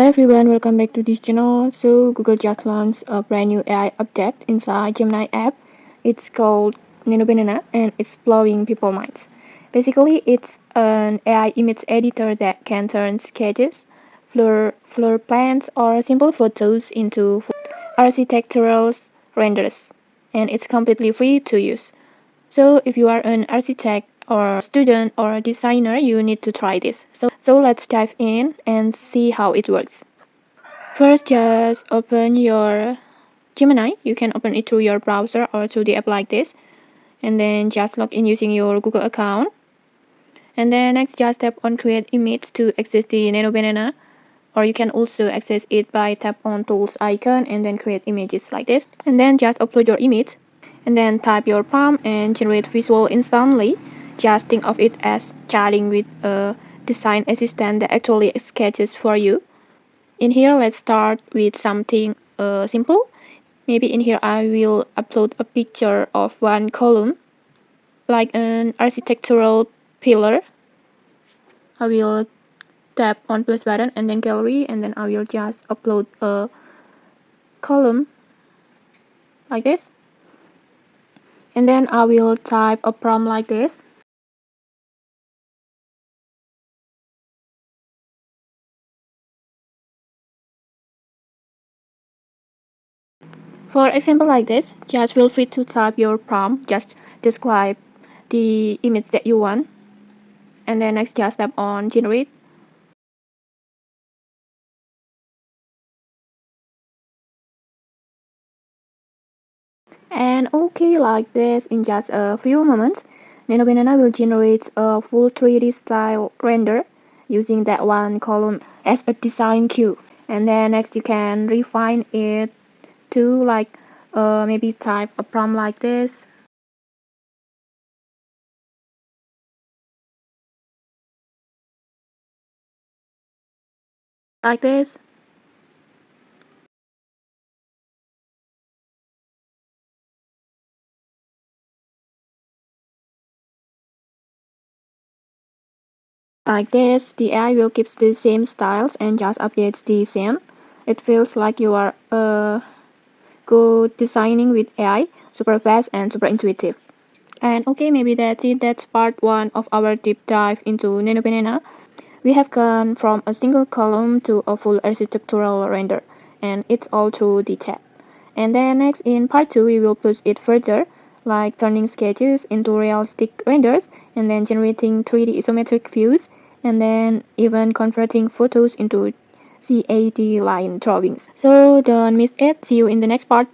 Hi everyone, welcome back to this channel. So Google just launched a brand new AI update inside Gemini app. It's called Nano Banana and it's blowing people's minds. Basically, it's an AI image editor that can turn sketches, floor plans, or simple photos into architectural renders, and it's completely free to use. So if you are an architect or student or designer, you need to try this. So let's dive in and see how it works. First, just open your Gemini. You can open it through your browser or through the app like this. And then just log in using your Google account. And then next, just tap on Create Image to access the Nano Banana. Or you can also access it by tap on Tools icon and then create images like this. And then just upload your image. And then type your prompt and generate visual instantly. Just think of it as chatting with a design assistant that actually sketches for you. In here, let's start with something simple. Maybe in here I will upload a picture of one column, like an architectural pillar. I will tap on plus button and then gallery, and then I will just upload a column like this. And then I will type a prompt like this. For example like this, just feel free to type your prompt, just describe the image that you want. And then next just tap on generate. And okay, like this, in just a few moments, Nano Banana will generate a full 3D style render using that one column as a design cue. And then next you can refine it to maybe type a prompt like this. Like this, the AI will keep the same styles and just updates the scene. It feels like you are good designing with AI, super fast and super intuitive. And okay, maybe that's it. That's part 1 of our deep dive into Nano Banana. We have gone from a single column to a full architectural render, and it's all through the chat. And then next in part 2, we will push it further, like turning sketches into realistic renders, and then generating 3D isometric views, and then even converting photos into CAD line drawings. So don't miss it. See you in the next part.